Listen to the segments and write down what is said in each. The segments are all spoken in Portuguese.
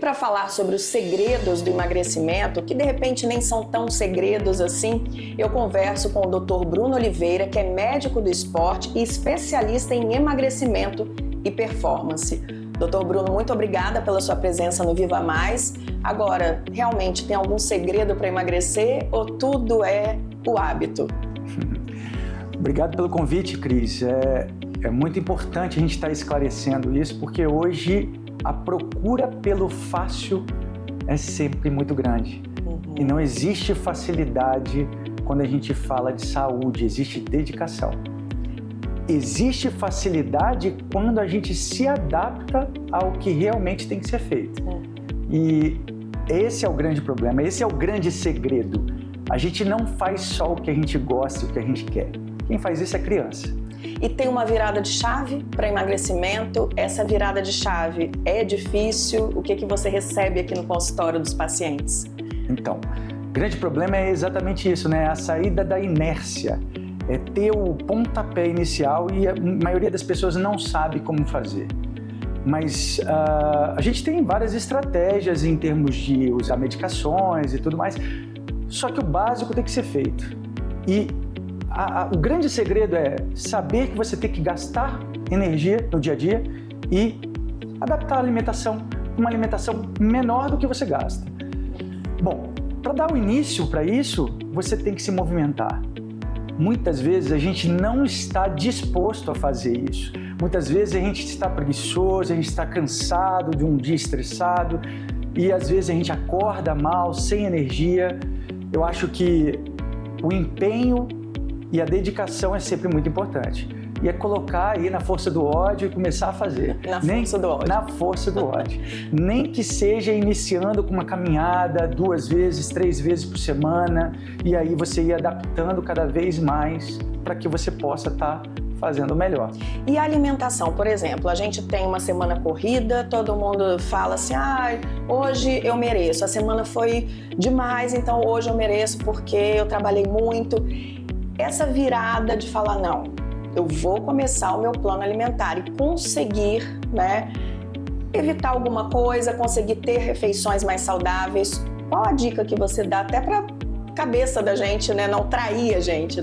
para falar sobre os segredos do emagrecimento, que de repente nem são tão segredos assim, eu converso com o Dr. Bruno Oliveira, que é médico do esporte e especialista em emagrecimento e performance. Dr. Bruno, muito obrigada pela sua presença no Viva Mais. Agora, realmente tem algum segredo para emagrecer ou tudo é o hábito? Obrigado pelo convite, Cris. É muito importante a gente estar esclarecendo isso, porque hoje a procura pelo fácil é sempre muito grande. E não existe facilidade quando a gente fala de saúde, existe dedicação. Existe facilidade quando a gente se adapta ao que realmente tem que ser feito. E esse é o grande problema, esse é o grande segredo. A gente não faz só o que a gente gosta e o que a gente quer. Quem faz isso é criança. E tem uma virada de chave para emagrecimento? Essa virada de chave é difícil? O que você recebe aqui no consultório dos pacientes? Então, o grande problema é exatamente isso, né? A saída da inércia. É ter o pontapé inicial e a maioria das pessoas não sabe como fazer. Mas a gente tem várias estratégias em termos de usar medicações e tudo mais, só que o básico tem que ser feito. E o grande segredo é saber que você tem que gastar energia no dia a dia e adaptar a alimentação, uma alimentação menor do que você gasta. Bom, para dar o início para isso, você tem que se movimentar. Muitas vezes a gente não está disposto a fazer isso. Muitas vezes a gente está preguiçoso, a gente está cansado de um dia estressado e às vezes a gente acorda mal, sem energia. Eu acho que o empenho e a dedicação é sempre muito importante. E é colocar aí na força do ódio e começar a fazer. Força do ódio. Na força do ódio. Nem que seja iniciando com uma caminhada 2 vezes, 3 vezes por semana, e aí você ir adaptando cada vez mais para que você possa estar fazendo melhor. E a alimentação, por exemplo, a gente tem uma semana corrida, todo mundo fala assim, hoje eu mereço, a semana foi demais, então hoje eu mereço porque eu trabalhei muito. Essa virada de falar, não, eu vou começar o meu plano alimentar e conseguir, evitar alguma coisa, conseguir ter refeições mais saudáveis. Qual a dica que você dá até para a cabeça da gente, não trair a gente,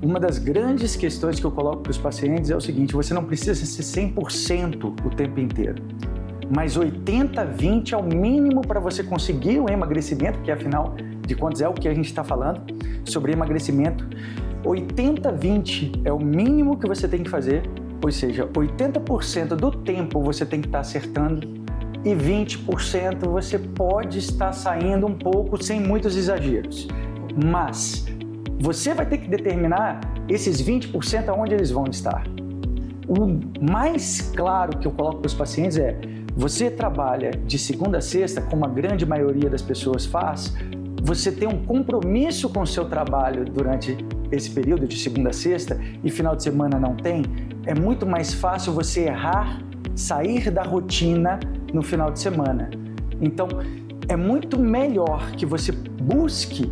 Uma das grandes questões que eu coloco para os pacientes é o seguinte, você não precisa ser 100% o tempo inteiro, mas 80-20 é o mínimo para você conseguir o emagrecimento, que afinal de contas é o que a gente está falando sobre emagrecimento. 80-20 é o mínimo que você tem que fazer, ou seja, 80% do tempo você tem que estar acertando e 20% você pode estar saindo um pouco sem muitos exageros. Mas você vai ter que determinar esses 20% aonde eles vão estar. O mais claro que eu coloco para os pacientes é: você trabalha de segunda a sexta, como a grande maioria das pessoas faz, você tem um compromisso com o seu trabalho durante esse período de segunda a sexta e final de semana não tem, é muito mais fácil você errar, sair da rotina no final de semana. Então, é muito melhor que você busque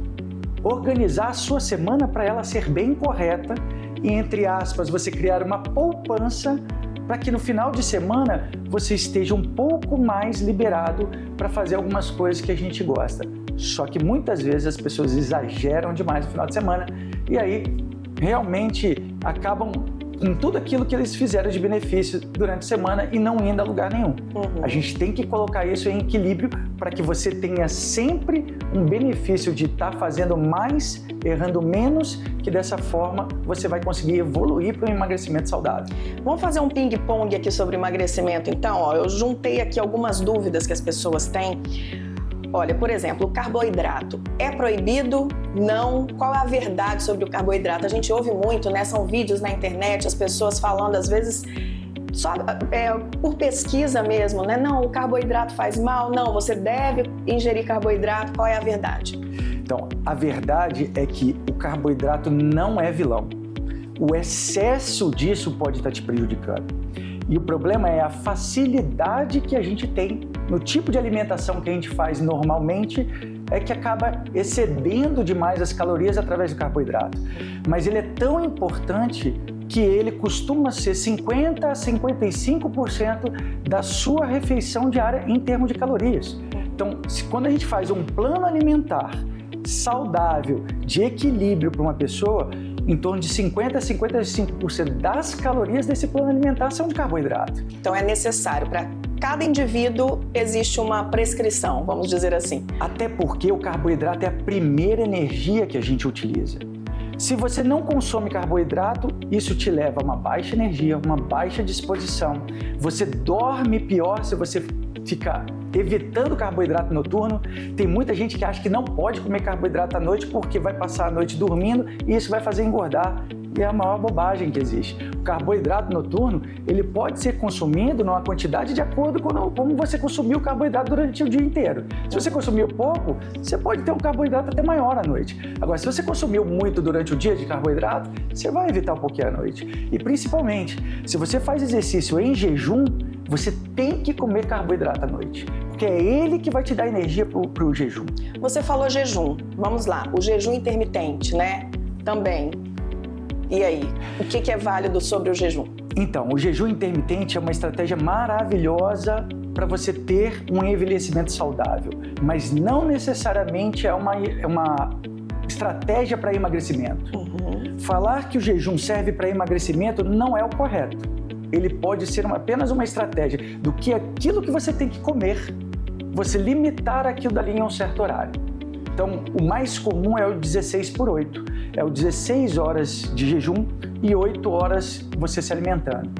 organizar a sua semana para ela ser bem correta e, entre aspas, você criar uma poupança para que no final de semana você esteja um pouco mais liberado para fazer algumas coisas que a gente gosta. Só que muitas vezes as pessoas exageram demais no final de semana e aí realmente acabam em tudo aquilo que eles fizeram de benefício durante a semana e não indo a lugar nenhum. A gente tem que colocar isso em equilíbrio para que você tenha sempre um benefício de estar fazendo mais, errando menos, que dessa forma você vai conseguir evoluir para um emagrecimento saudável. Vamos fazer um ping-pong aqui sobre emagrecimento então? Eu juntei aqui algumas dúvidas que as pessoas têm. Olha, por exemplo, o carboidrato é proibido? Não? Qual é a verdade sobre o carboidrato? A gente ouve muito, são vídeos na internet, as pessoas falando, às vezes, só por pesquisa mesmo, Não, o carboidrato faz mal, não, você deve ingerir carboidrato. Qual é a verdade? Então, a verdade é que o carboidrato não é vilão. O excesso disso pode estar te prejudicando. E o problema é a facilidade que a gente tem no tipo de alimentação que a gente faz normalmente, é que acaba excedendo demais as calorias através do carboidrato. Mas ele é tão importante que ele costuma ser 50% a 55% da sua refeição diária em termos de calorias. Então, quando a gente faz um plano alimentar saudável, de equilíbrio para uma pessoa, em torno de 50% a 55% das calorias desse plano alimentar são de carboidrato. Então é necessário para cada indivíduo, existe uma prescrição, vamos dizer assim. Até porque o carboidrato é a primeira energia que a gente utiliza. Se você não consome carboidrato, isso te leva a uma baixa energia, uma baixa disposição. Você dorme pior se você ficar evitando carboidrato noturno. Tem muita gente que acha que não pode comer carboidrato à noite porque vai passar a noite dormindo e isso vai fazer engordar. E é a maior bobagem que existe. O carboidrato noturno, ele pode ser consumido numa quantidade de acordo com como você consumiu o carboidrato durante o dia inteiro. Se você consumiu pouco, você pode ter um carboidrato até maior à noite. Agora, se você consumiu muito durante o dia de carboidrato, você vai evitar um pouquinho à noite. E principalmente, se você faz exercício em jejum, você tem que comer carboidrato à noite, porque é ele que vai te dar energia para o jejum. Você falou jejum, vamos lá, o jejum intermitente, né? Também. E aí, o que é válido sobre o jejum? Então, o jejum intermitente é uma estratégia maravilhosa para você ter um envelhecimento saudável, mas não necessariamente é uma estratégia para emagrecimento. Falar que o jejum serve para emagrecimento não é o correto. Ele pode ser apenas uma estratégia do que aquilo que você tem que comer, você limitar aquilo dali em um certo horário. Então, o mais comum é o 16/8. É o 16 horas de jejum e 8 horas você se alimentando.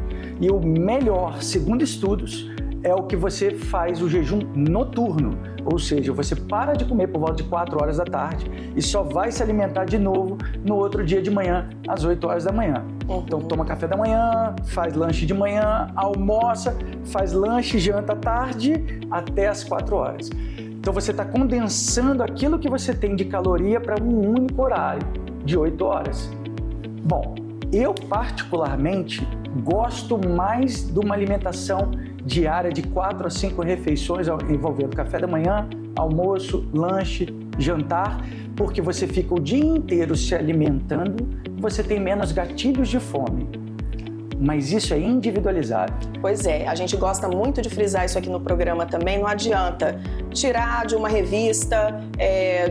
E o melhor, segundo estudos, é o que você faz o jejum noturno. Ou seja, você para de comer por volta de 4 horas da tarde e só vai se alimentar de novo no outro dia de manhã, às 8 horas da manhã. Então, toma café da manhã, faz lanche de manhã, almoça, faz lanche, janta à tarde, até às 4 horas. Então, você está condensando aquilo que você tem de caloria para um único horário, de 8 horas. Bom, eu particularmente gosto mais de uma alimentação diária de 4 a 5 refeições envolvendo café da manhã, almoço, lanche, jantar, porque você fica o dia inteiro se alimentando, você tem menos gatilhos de fome. Mas isso é individualizado. Pois é, a gente gosta muito de frisar isso aqui no programa também. Não adianta tirar de uma revista,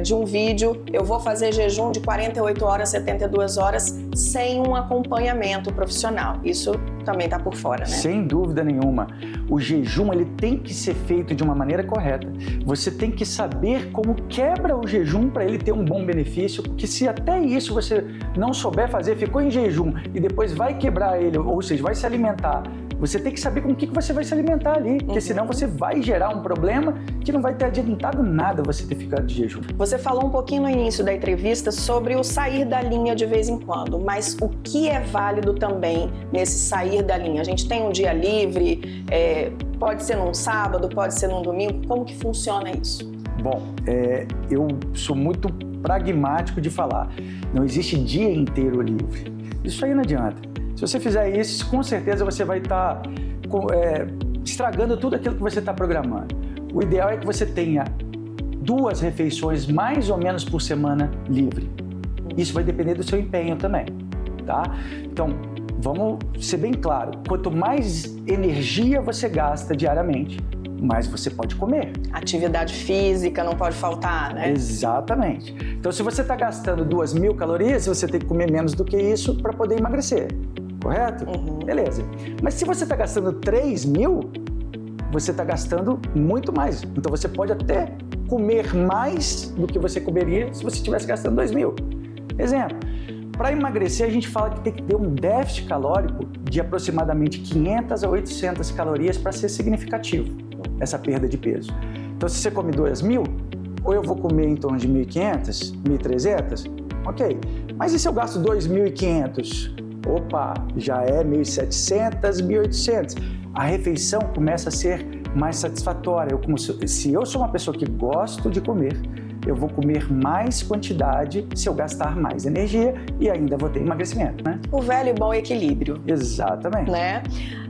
de um vídeo, eu vou fazer jejum de 48 horas, 72 horas, sem um acompanhamento profissional. Isso também está por fora, né? Sem dúvida nenhuma. O jejum, ele tem que ser feito de uma maneira correta. Você tem que saber como quebra o jejum para ele ter um bom benefício, porque se até isso você não souber fazer, ficou em jejum e depois vai quebrar ele, ou seja, vai se alimentar, você tem que saber com o que você vai se alimentar ali, porque senão você vai gerar um problema que não vai ter adiantado nada você ter ficado de jejum. Você falou um pouquinho no início da entrevista sobre o sair da linha de vez em quando, mas o que é válido também nesse sair da linha? A gente tem um dia livre, pode ser num sábado, pode ser num domingo, como que funciona isso? Bom, eu sou muito pragmático de falar, não existe dia inteiro livre. Isso aí não adianta. Se você fizer isso, com certeza você vai estar estragando tudo aquilo que você está programando. O ideal é que você tenha 2 refeições mais ou menos por semana livre. Isso vai depender do seu empenho também, tá? Então, vamos ser bem claro, quanto mais energia você gasta diariamente, mais você pode comer. Atividade física não pode faltar, né? Exatamente. Então, se você está gastando 2.000 calorias, você tem que comer menos do que isso para poder emagrecer. Correto? Beleza. Mas se você está gastando 3.000, você está gastando muito mais. Então você pode até comer mais do que você comeria se você estivesse gastando 2.000. Exemplo, para emagrecer a gente fala que tem que ter um déficit calórico de aproximadamente 500 a 800 calorias para ser significativo essa perda de peso. Então se você come 2.000, ou eu vou comer em torno de 1.500, 1.300, ok. Mas e se eu gasto 2.500? Opa, já é 1.700, 1.800. A refeição começa a ser mais satisfatória. Se eu sou uma pessoa que gosto de comer, eu vou comer mais quantidade se eu gastar mais energia e ainda vou ter emagrecimento, né? O velho e bom equilíbrio. Exatamente. Né?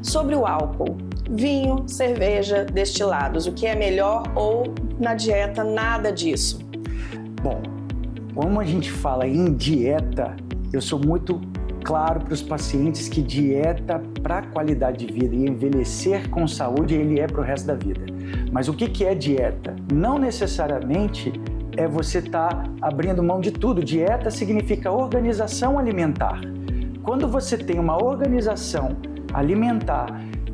Sobre o álcool, vinho, cerveja, destilados, o que é melhor ou na dieta nada disso? Bom, como a gente fala em dieta, eu sou muito claro para os pacientes que dieta para qualidade de vida e envelhecer com saúde, ele é para o resto da vida. Mas o que é dieta? Não necessariamente é você estar abrindo mão de tudo. Dieta significa organização alimentar. Quando você tem uma organização alimentar,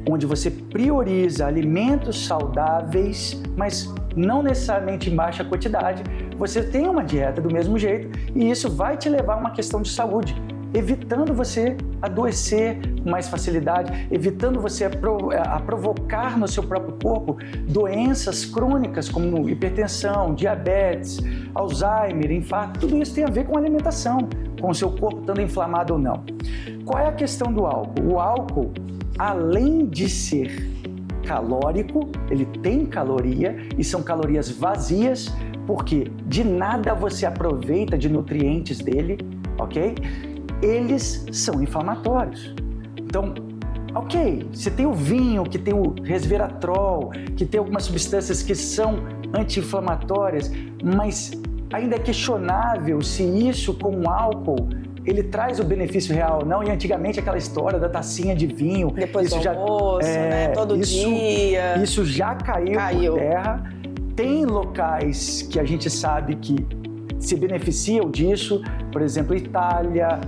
onde você prioriza alimentos saudáveis, mas não necessariamente em baixa quantidade, você tem uma dieta do mesmo jeito e isso vai te levar a uma questão de saúde, evitando você adoecer com mais facilidade, evitando você a provocar no seu próprio corpo doenças crônicas como hipertensão, diabetes, Alzheimer, infarto. Tudo isso tem a ver com alimentação, com o seu corpo estando inflamado ou não. Qual é a questão do álcool? O álcool, além de ser calórico, ele tem caloria e são calorias vazias, porque de nada você aproveita de nutrientes dele, ok? Eles são inflamatórios. Então, ok, você tem o vinho, que tem o resveratrol, que tem algumas substâncias que são anti-inflamatórias, mas ainda é questionável se isso com o álcool ele traz o benefício real ou não. E antigamente aquela história da tacinha de vinho, depois do almoço, né? Todo dia. Isso já caiu por terra. Tem locais que a gente sabe que se beneficiam disso, por exemplo, Itália,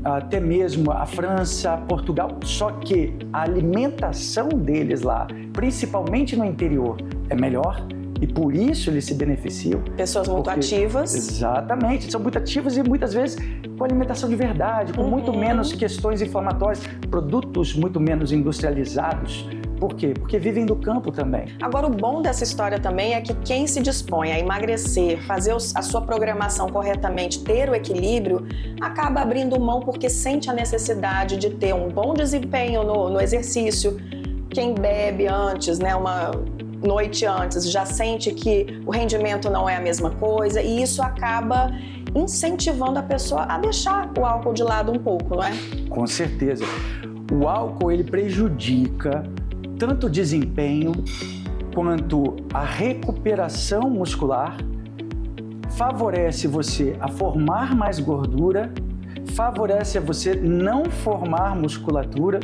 até mesmo a França, Portugal, só que a alimentação deles lá, principalmente no interior, é melhor e por isso eles se beneficiam. Pessoas muito ativas. Exatamente, são muito ativas e muitas vezes com alimentação de verdade, com muito menos questões inflamatórias, produtos muito menos industrializados. Por quê? Porque vivem do campo também. Agora, o bom dessa história também é que quem se dispõe a emagrecer, fazer a sua programação corretamente, ter o equilíbrio, acaba abrindo mão porque sente a necessidade de ter um bom desempenho no exercício. Quem bebe antes, né, uma noite antes, já sente que o rendimento não é a mesma coisa e isso acaba incentivando a pessoa a deixar o álcool de lado um pouco, não é? Com certeza. O álcool, ele prejudica tanto o desempenho quanto a recuperação muscular, favorece você a formar mais gordura, favorece a você não formar musculatura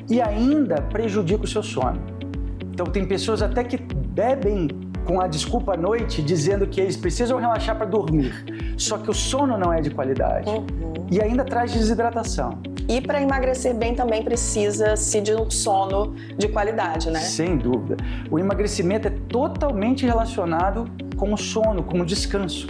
e ainda prejudica o seu sono. Então tem pessoas até que bebem com a desculpa à noite, dizendo que eles precisam relaxar para dormir, só que o sono não é de qualidade e ainda traz desidratação. E para emagrecer bem também precisa-se de um sono de qualidade, né? Sem dúvida. O emagrecimento é totalmente relacionado com o sono, com o descanso.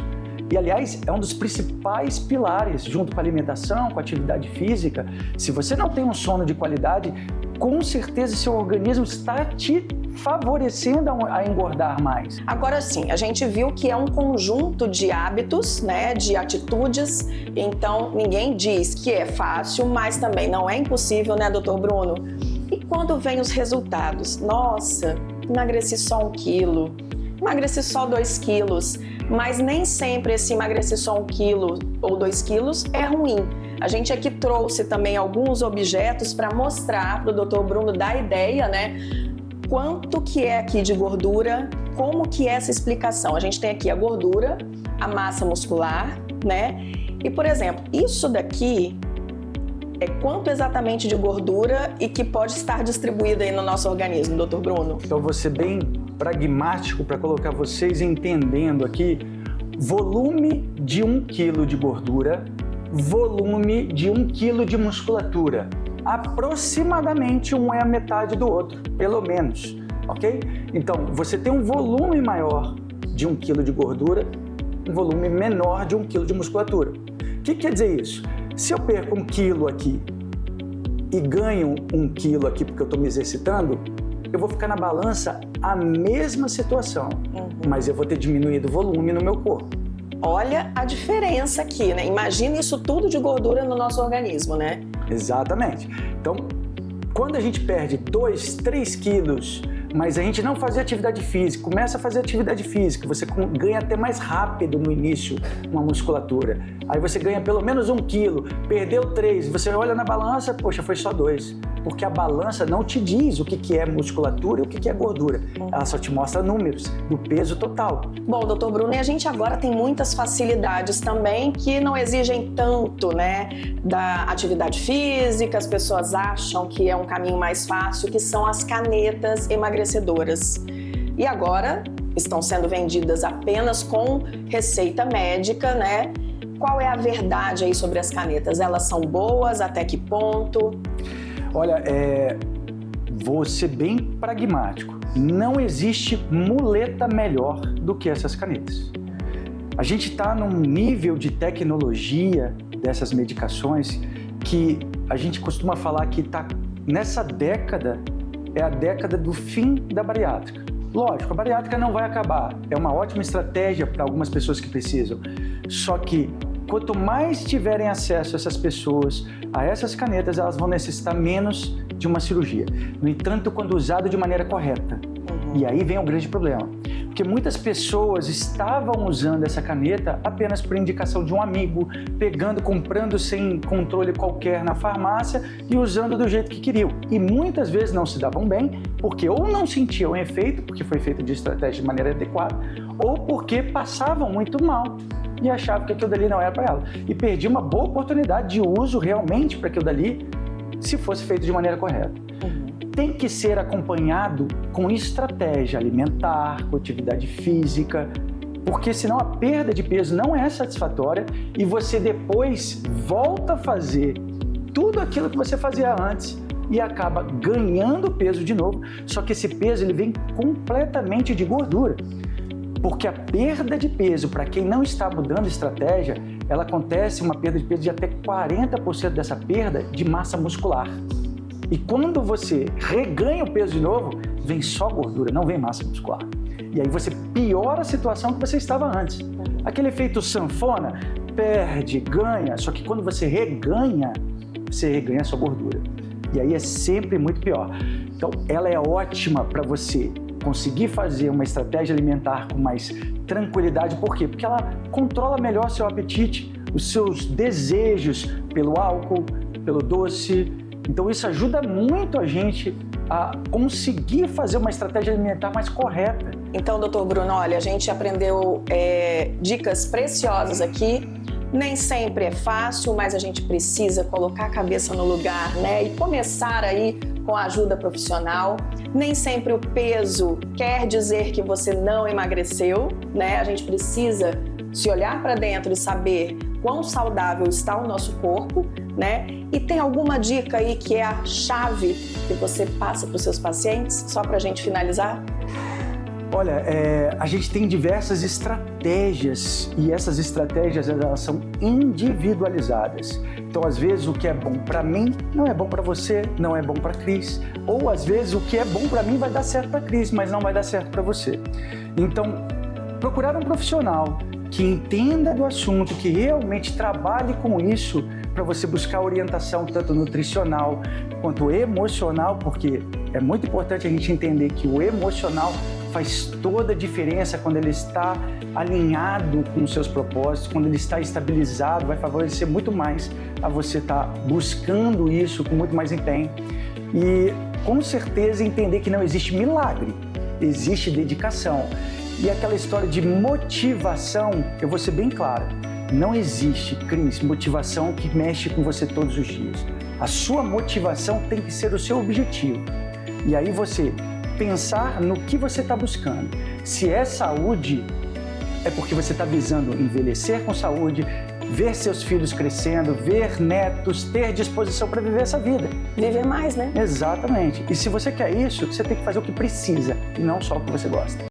E, aliás, é um dos principais pilares, junto com a alimentação, com a atividade física. Se você não tem um sono de qualidade, com certeza seu organismo está te favorecendo a engordar mais. Agora sim, a gente viu que é um conjunto de hábitos, né, de atitudes, então ninguém diz que é fácil, mas também não é impossível, né, doutor Bruno? E quando vem os resultados? Nossa, emagreci só 1 quilo, emagreci só 2 quilos, mas nem sempre esse emagrecer só 1 quilo ou 2 quilos é ruim. A gente aqui trouxe também alguns objetos para mostrar para o doutor Bruno dar ideia, né, quanto que é aqui de gordura, como que é essa explicação. A gente tem aqui a gordura, a massa muscular, né? E, por exemplo, isso daqui é quanto exatamente de gordura e que pode estar distribuída aí no nosso organismo, doutor Bruno? Então, vou ser bem pragmático para colocar vocês entendendo aqui volume de 1 quilo de gordura, volume de 1 quilo de musculatura. Aproximadamente um é a metade do outro, pelo menos, ok? Então, você tem um volume maior de 1 quilo de gordura, um volume menor de 1 quilo de musculatura. O que quer dizer isso? Se eu perco 1 quilo aqui e ganho 1 quilo aqui porque eu estou me exercitando, eu vou ficar na balança a mesma situação, mas eu vou ter diminuído o volume no meu corpo. Olha a diferença aqui, né? Imagina isso tudo de gordura no nosso organismo, né? Exatamente. Então, quando a gente perde 2, 3 quilos, mas a gente não fazia atividade física, começa a fazer atividade física, você ganha até mais rápido no início uma musculatura. Aí você ganha pelo menos 1 quilo, perdeu 3, você olha na balança, poxa, foi só 2. Porque a balança não te diz o que é musculatura e o que é gordura. Ela só te mostra números do peso total. Bom, doutor Bruno, e a gente agora tem muitas facilidades também que não exigem tanto, né, da atividade física. As pessoas acham que é um caminho mais fácil, que são as canetas emagrecedoras. E agora estão sendo vendidas apenas com receita médica, né? Qual é a verdade aí sobre as canetas? Elas são boas? Até que ponto? Olha, vou ser bem pragmático. Não existe muleta melhor do que essas canetas. A gente está num nível de tecnologia dessas medicações que a gente costuma falar que está nessa década, é a década do fim da bariátrica. Lógico, a bariátrica não vai acabar. É uma ótima estratégia para algumas pessoas que precisam. Só que quanto mais tiverem acesso essas pessoas a essas canetas, elas vão necessitar menos de uma cirurgia. No entanto, quando usado de maneira correta. E aí vem o grande problema. Porque muitas pessoas estavam usando essa caneta apenas por indicação de um amigo, comprando sem controle qualquer na farmácia e usando do jeito que queriam. E muitas vezes não se davam bem, porque ou não sentiam efeito, porque foi feito de estratégia de maneira adequada, ou porque passavam muito mal e achavam que aquilo dali não era para ela. E perdi uma boa oportunidade de uso realmente para aquilo dali, se fosse feito de maneira correta. Tem que ser acompanhado com estratégia alimentar, com atividade física, porque senão a perda de peso não é satisfatória e você depois volta a fazer tudo aquilo que você fazia antes e acaba ganhando peso de novo, só que esse peso ele vem completamente de gordura. Porque a perda de peso, para quem não está mudando estratégia, ela acontece uma perda de peso de até 40% dessa perda de massa muscular. E quando você reganha o peso de novo, vem só gordura, não vem massa muscular. E aí você piora a situação que você estava antes. Aquele efeito sanfona, perde, ganha, só que quando você reganha sua gordura. E aí é sempre muito pior. Então, ela é ótima para você conseguir fazer uma estratégia alimentar com mais tranquilidade. Por quê? Porque ela controla melhor seu apetite, os seus desejos pelo álcool, pelo doce. Então isso ajuda muito a gente a conseguir fazer uma estratégia alimentar mais correta. Então, doutor Bruno, olha, a gente aprendeu dicas preciosas aqui. Nem sempre é fácil, mas a gente precisa colocar a cabeça no lugar, né? E começar aí com a ajuda profissional. Nem sempre o peso quer dizer que você não emagreceu, né? A gente precisa se olhar para dentro e saber quão saudável está o nosso corpo, né? E tem alguma dica aí que é a chave que você passa para os seus pacientes, só para a gente finalizar? Olha, a gente tem diversas estratégias e essas estratégias elas são individualizadas. Então, às vezes, o que é bom para mim não é bom para você, não é bom para a Cris. Ou, às vezes, o que é bom para mim vai dar certo para a Cris, mas não vai dar certo para você. Então, procurar um profissional que entenda do assunto, que realmente trabalhe com isso para você buscar orientação tanto nutricional quanto emocional, porque é muito importante a gente entender que o emocional faz toda a diferença quando ele está alinhado com os seus propósitos, quando ele está estabilizado, vai favorecer muito mais a você estar buscando isso com muito mais empenho. E com certeza entender que não existe milagre, existe dedicação. E aquela história de motivação, eu vou ser bem claro, não existe, Cris, motivação que mexe com você todos os dias. A sua motivação tem que ser o seu objetivo. E aí você pensar no que você está buscando. Se é saúde, é porque você está visando envelhecer com saúde, ver seus filhos crescendo, ver netos, ter disposição para viver essa vida. Viver mais, né? Exatamente. E se você quer isso, você tem que fazer o que precisa e não só o que você gosta.